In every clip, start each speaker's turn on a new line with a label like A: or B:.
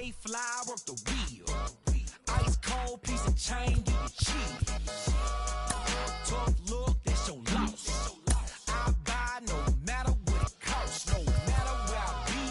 A: Mayfly, work the wheel. Ice cold piece of chain, give you cheese. Tough look, that's your loss. I buy no matter what it costs. No matter where I be,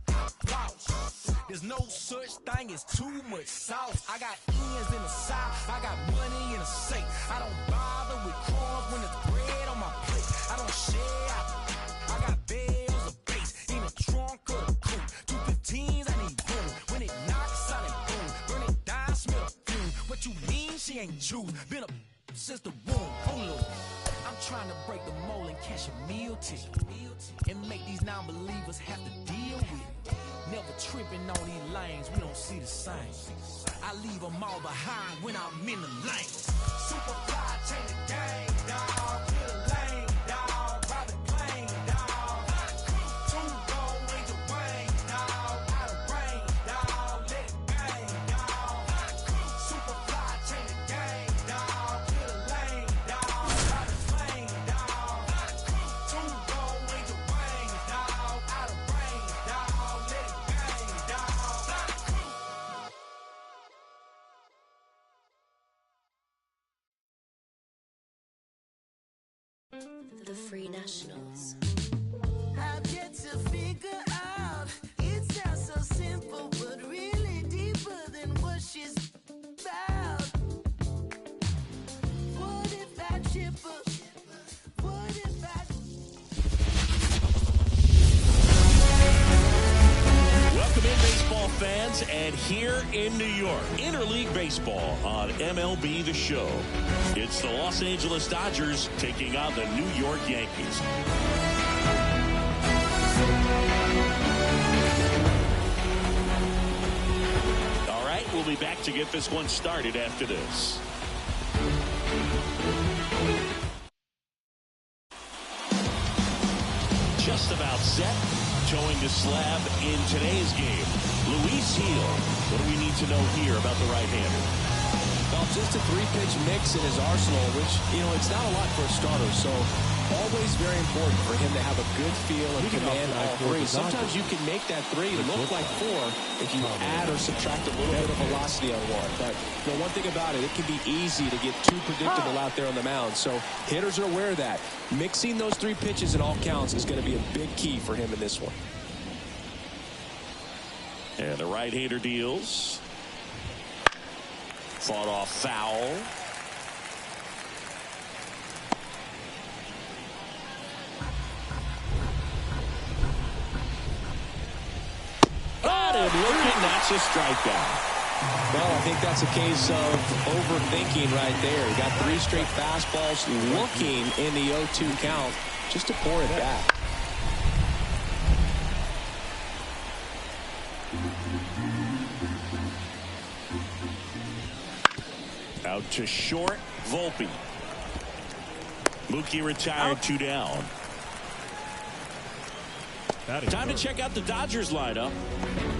A: I floss. There's no such thing as too much sauce. I got ends in the south, I got money in the safe. I don't bother with crumbs when there's bread on my plate. I don't share, I got bells of bass in the trunk of the coupe. 215s, I need room. When it knocks, I need boom. Burn it down, smell the fume. What you mean she ain't choose? Been a since the womb. Hold up. I'm trying to break the mold and cash a meal ticket. And make these non-believers have to deal with it. Never tripping on these lanes, we don't see the same. I leave them all behind when I'm in the lane. Super fly, change the game, dawg. Clear the lane, dawg. Private plane, dawg. Two gold angel wings, dawg. Out of rain, dawg. Let it bang, dawg. Super fly, change the game, dawg. Clear the lane, dawg. Private plane, dawg. Two gold angel wings, dawg. Out of rain, dawg. Let it bang, dawg.
B: The Free Nationals.
C: I've yet to figure out. It sounds so simple, but really deeper than what she's about. What if I trip up? What if I...
D: Welcome in, baseball fans, and here in New York, Interleague Baseball on MLB The Show. It's the Los Angeles Dodgers taking on the New York Yankees. All right, we'll be back to get this one started after this. Just about set. Towing the slab in today's game, Luis Gil. What do we need to know here about the right-hander?
E: Well, just a three-pitch mix in his arsenal, which, it's not a lot for a starter. So always very important for him to have a good feel and command all three. Sometimes you can make that three look like four if you add or subtract a little bit of velocity on one. But one thing about it can be easy to get too predictable out there on the mound. So hitters are aware of that. Mixing those three pitches in all counts is going to be a big key for him in this one.
D: And the right-hander deals. Fought off foul. Got him looking. That's a strikeout.
E: Well, I think that's a case of overthinking right there. He got 3 straight fastballs looking in the 0-2 count just to pour it back.
D: Out to short, Volpe. Mookie retired, 2 down. Time to check out the Dodgers lineup.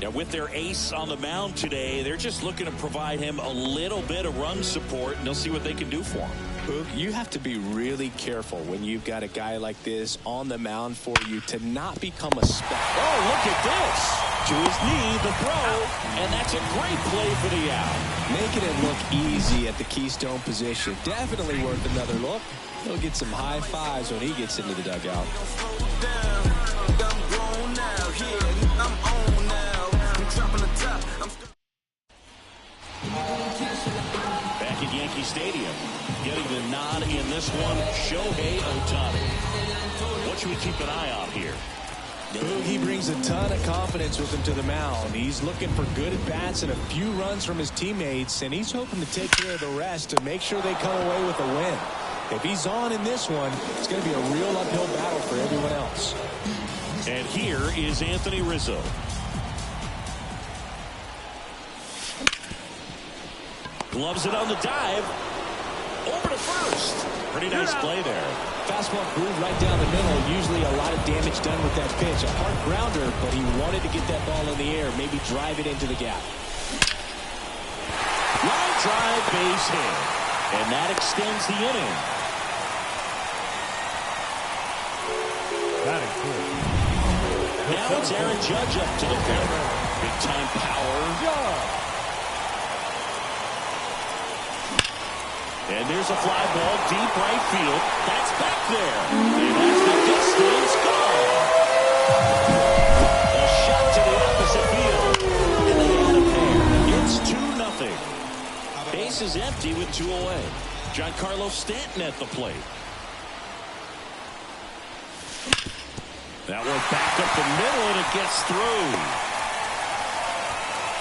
D: Now, with their ace on the mound today, they're just looking to provide him a little bit of run support, and they'll see what they can do for him.
E: Boog, you have to be really careful when you've got a guy like this on the mound for you to not become a spec.
D: Oh, look at this. To his knee, the throw, and that's a great play for the out.
E: Making it look easy at the Keystone position. Definitely worth another look. He'll get some high fives when he gets into the dugout.
D: Back at Yankee Stadium, getting the nod in this one, Shohei Ohtani. What should we keep an eye on here?
E: Boog, he brings a ton of confidence with him to the mound. He's looking for good at-bats and a few runs from his teammates, and he's hoping to take care of the rest to make sure they come away with a win. If he's on in this one, it's going to be a real uphill battle for everyone else.
D: And here is Anthony Rizzo. Gloves it on the dive. Over to first. Pretty nice play there.
E: Fastball groove right down the middle. Usually a lot of damage done with that pitch. A hard grounder, but he wanted to get that ball in the air, maybe drive it into the gap.
D: Line drive, base hit. And that extends the inning. Now it's Aaron Judge up to the plate. Big time power. And there's a fly ball deep right field. That's back there. And that's the distance gone. A shot to the opposite field. And they add a pair. It's 2-0. Base is empty with 2 away. Giancarlo Stanton at the plate. That one back up the middle, and it gets through.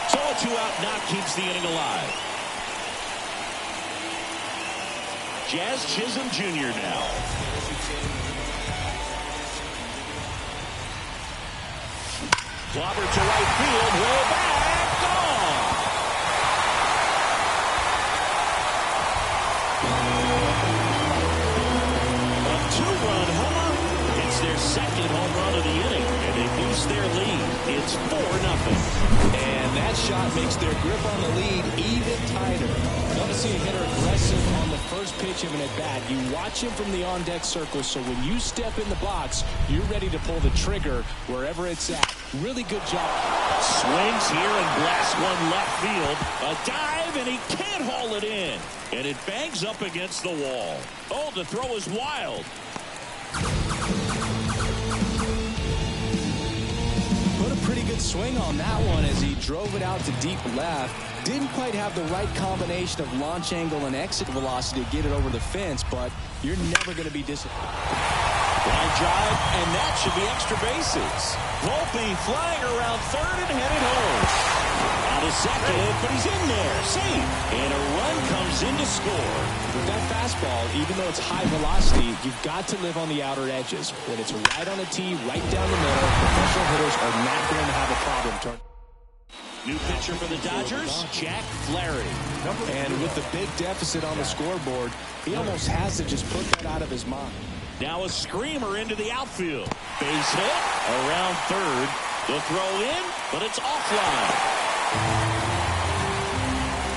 D: So a 2-out knock keeps the inning alive. Jazz Chisholm Jr. now. Clobber to right field, way back, gone. A 2-run homer. It's their second home run of the inning, and they boost their lead. It's 4-0.
E: And that shot makes their grip on the lead even tighter. Love to see a hitter aggressive on the first pitch of an at-bat. You watch him from the on-deck circle, so when you step in the box, you're ready to pull the trigger wherever it's at. Really good job.
D: Swings here and blasts one left field. A dive, and he can't haul it in. And it bangs up against the wall. Oh, the throw is wild.
E: Put a pretty good swing on that one as he drove it out to deep left. Didn't quite have the right combination of launch angle and exit velocity to get it over the fence, but you're never going to be disappointed.
D: Line drive, and that should be extra bases. Volpe flying around third and headed home. Out of second, but he's in there, safe. And a run comes in to score.
E: With that fastball, even though it's high velocity, you've got to live on the outer edges. When it's right on a tee, right down the middle, professional hitters are not going to have a problem turning.
D: New pitcher for the Dodgers, Jack Flaherty.
E: And with the big deficit on the scoreboard, he almost has to just put that out of his mind.
D: Now a screamer into the outfield. Base hit around third. The throw in, but it's offline.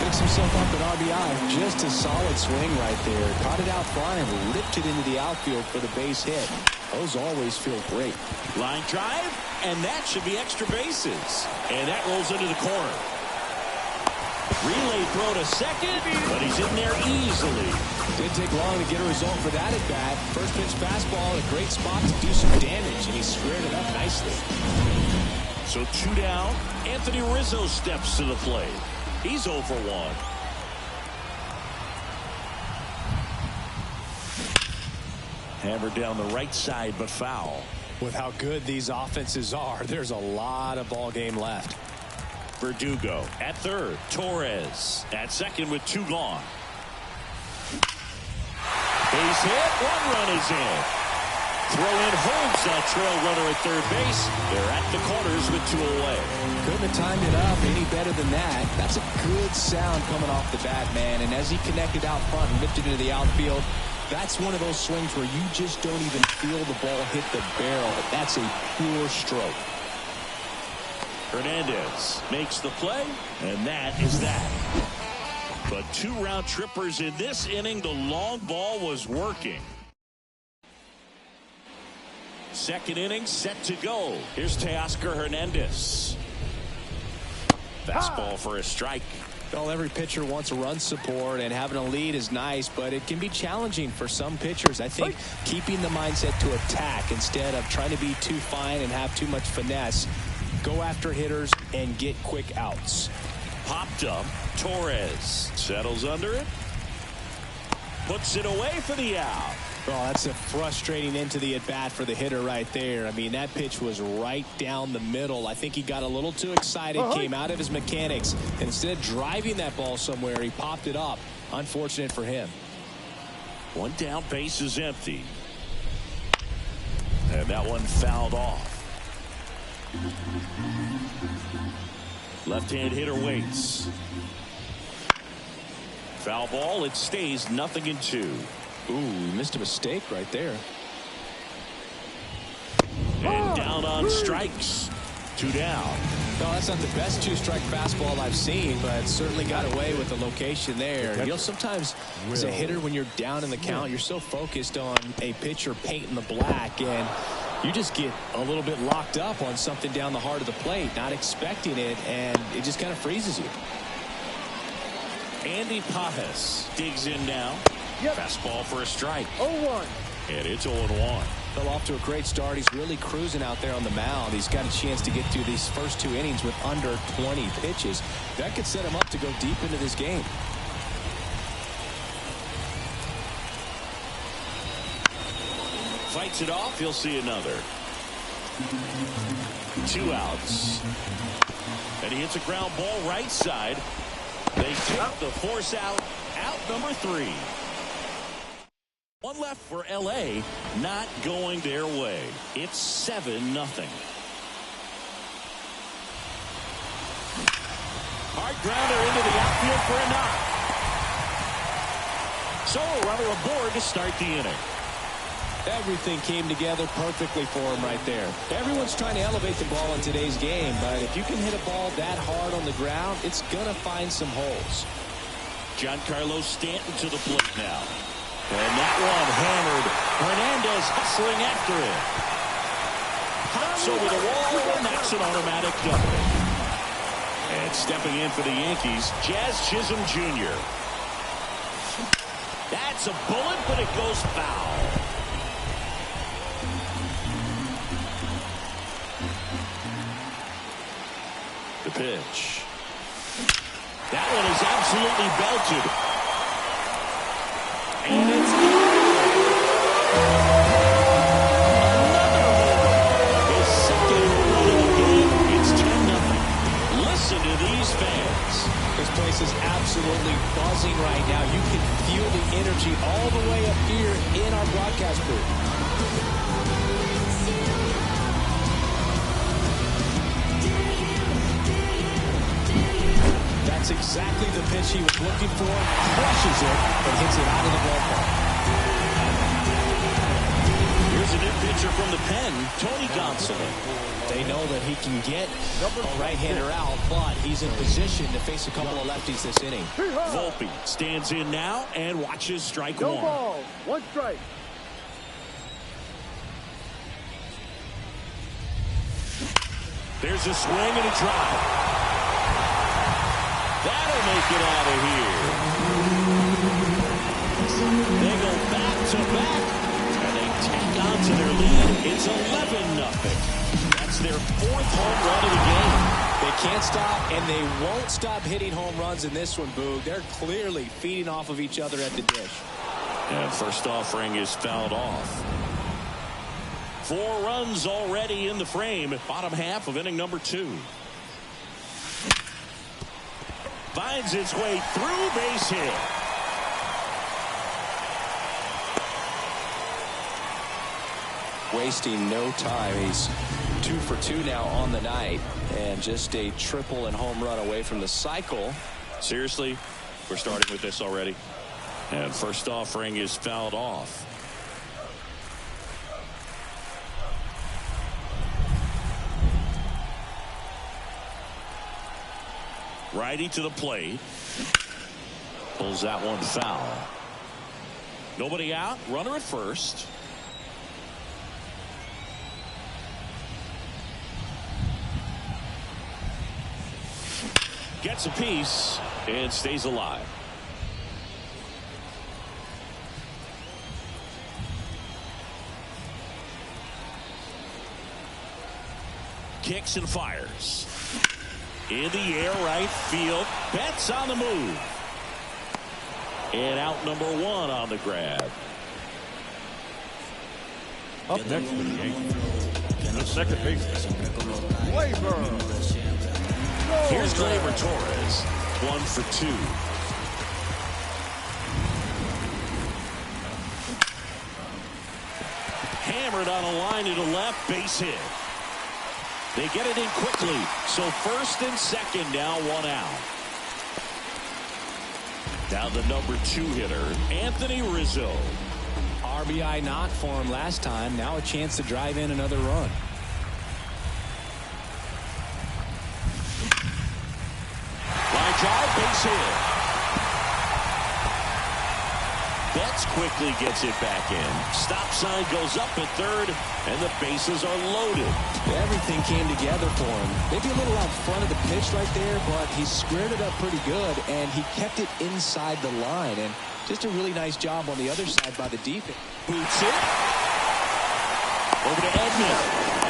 E: Picks himself up at RBI. Just a solid swing right there. Caught it out fly and ripped it into the outfield for the base hit. Those always feel great.
D: Line drive, and that should be extra bases. And that rolls into the corner. Relay throw to second, but he's in there easily.
E: Didn't take long to get a result for that at bat. First pitch fastball, a great spot to do some damage, and he squared it up nicely.
D: So 2 down. Anthony Rizzo steps to the plate. He's 0 for 1. Hammered down the right side, but foul.
E: With how good these offenses are, there's a lot of ball game left.
D: Verdugo at third. Torres at second with 2 gone. Base hit. 1 run is in. Throw in holds that trail runner at third base. They're at the corners with 2 away.
E: Couldn't have timed it up any better than that. That's a good sound coming off the bat, man. And as he connected out front and lifted into the outfield, that's one of those swings where you just don't even feel the ball hit the barrel. That's a pure stroke.
D: Hernandez makes the play, and that is that. But 2 round trippers in this inning. The long ball was working. Second inning set to go. Here's Teoscar Hernandez. Fastball for a strike.
E: Well, every pitcher wants a run support, and having a lead is nice, but it can be challenging for some pitchers. I think keeping the mindset to attack instead of trying to be too fine and have too much finesse. Go after hitters and get quick outs.
D: Popped up. Torres settles under it. Puts it away for the out.
E: Well, that's a frustrating into the at-bat for the hitter right there. I mean, that pitch was right down the middle. I think he got a little too excited, came out of his mechanics. And instead of driving that ball somewhere, he popped it up. Unfortunate for him.
D: 1 down, base is empty. And that one fouled off. Left-hand hitter waits. Foul ball, it stays 0-2.
E: Ooh, missed a mistake right there.
D: And down on strikes. 2 down.
E: No, that's not the best 2-strike fastball I've seen, but certainly got away with the location there. You know, sometimes as a hitter, when you're down in the count, you're so focused on a pitcher painting the black, and You just get a little bit locked up on something down the heart of the plate, not expecting it, and it just kind of freezes you.
D: Andy Pajes digs in now. Fastball for a strike.
F: 0-1.
D: And it's 0-1.
E: Fell off to a great start. He's really cruising out there on the mound. He's got a chance to get through these first 2 innings with under 20 pitches. That could set him up to go deep into this game.
D: Fights it off. He'll see another. 2 outs. And he hits a ground ball right side. They take the force out. Out number 3. 1 left for L.A. Not going their way. It's 7-0. Hard grounder into the outfield for a knock. So a runner aboard to start the inning.
E: Everything came together perfectly for him right there. Everyone's trying to elevate the ball in today's game, but if you can hit a ball that hard on the ground, it's going to find some holes.
D: Giancarlo Stanton to the plate now. And that one hammered. Hernandez hustling after it. Pops over the wall, and that's an automatic double. And stepping in for the Yankees, Jazz Chisholm Jr. That's a bullet, but it goes foul. The pitch. That one is absolutely belted. And it's his second run of the game. It's 10-0. Listen to these fans.
E: This place is absolutely buzzing right now. You can feel the energy all the way up here in our broadcast booth. That's exactly the pitch he was looking for. Crushes it and hits it out of the ballpark.
D: Here's a new pitcher from the pen, Tony Gonsolin.
E: They know that he can get a right-hander out, but he's in position to face a couple of lefties this inning.
D: Volpe stands in now and watches strike
F: No
D: one.
F: ball. 1 strike.
D: There's a swing and a drive. That'll make it out of here. They go back to back, and they tack on to their lead. It's 11-0. That's their 4th home run of the game.
E: They can't stop, and they won't stop hitting home runs in this one, Boog. They're clearly feeding off of each other at the dish.
D: And first offering is fouled off. 4 runs already in the frame. Bottom half of inning number 2. Finds its way through, base hit.
E: Wasting no time. He's 2 for 2 now on the night, and just a triple and home run away from the cycle.
D: Seriously, we're starting with this already. And first offering is fouled off. Righty to the plate. Pulls that one foul. Nobody out. Runner at first. Gets a piece and stays alive. Kicks and fires. In the air, right field. Betts on the move. And out number 1 on the grab.
F: Up next for the Yankees, the second baseman, Gleyber.
D: Here's Gleyber Torres. 1 for 2. Hammered on a line to the left, base hit. They get it in quickly, so first and second now, 1 out. Down the number 2 hitter, Anthony Rizzo.
E: RBI knock for him last time. Now a chance to drive in another run. Line drive, base hit.
D: Lux quickly gets it back in. Stop sign goes up at third, and the bases are loaded.
E: Everything came together for him. Maybe a little out front of the pitch right there, but he squared it up pretty good, and he kept it inside the line. And just a really nice job on the other side by the defense.
D: Boots it. Over to Edman.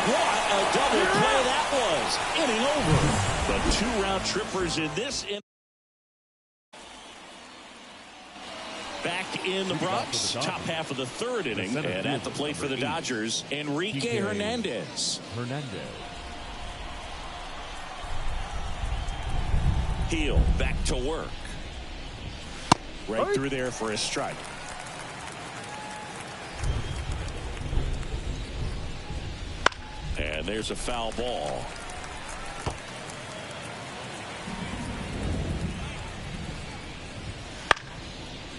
D: What a double play that was. Inning over. The 2-round trippers in this inning. Back in the Bronx, top half of the third inning, and at the plate for the Dodgers, Enrique Hernandez. Heel back to work. Right through there for a strike. And there's a foul ball.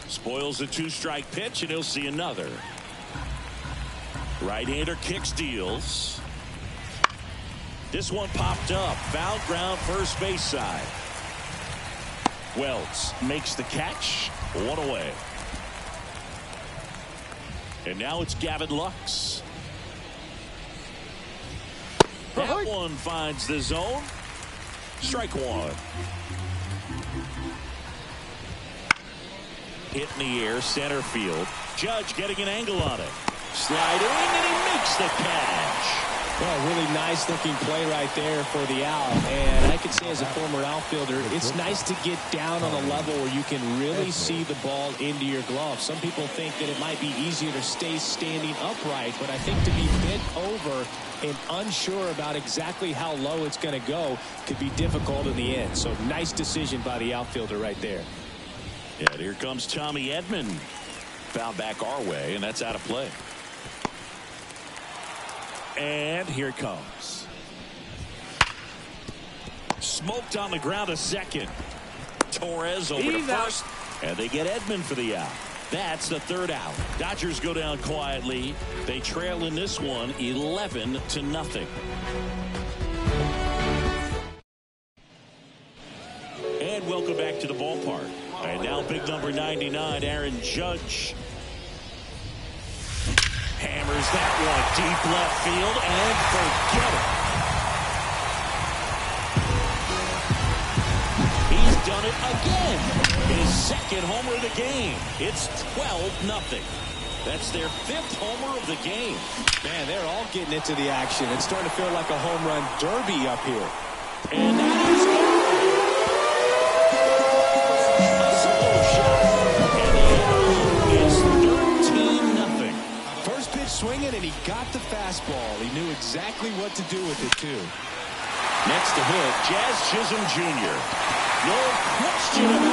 D: Spoils a 2-strike pitch, and he'll see another. Right-hander kicks, deals. This one popped up. Foul ground, first base side. Wells makes the catch. 1 away. And now it's Gavin Lux. That one finds the zone. Strike one. Hit in the air, center field. Judge getting an angle on it. Sliding, and he makes the catch.
E: Well, really nice looking play right there for the out. And I can say as a former outfielder, it's nice to get down on a level where you can really see the ball into your glove. Some people think that it might be easier to stay standing upright, but I think to be bent over and unsure about exactly how low it's going to go could be difficult in the end. So nice decision by the outfielder right there.
D: Yeah, here comes Tommy Edman. Foul back our way, and that's out of play. And here it comes. Smoked on the ground a second. Torres over to first, and they get Edman for the out. That's the third out. Dodgers go down quietly. They trail in this one 11-0. And welcome back to the ballpark. And now big number 99, Aaron Judge. Hammers that one deep left field, and forget it. He's done it again. His second homer of the game. It's 12-0. That's their 5th homer of the game.
E: Man, they're all getting into the action. It's starting to feel like a home run derby up here.
D: And that is a solo shot. And the is 13-0.
E: First pitch swinging, and he got the fastball. He knew exactly what to do with it, too.
D: Next to hit, Jazz Chisholm Jr. No question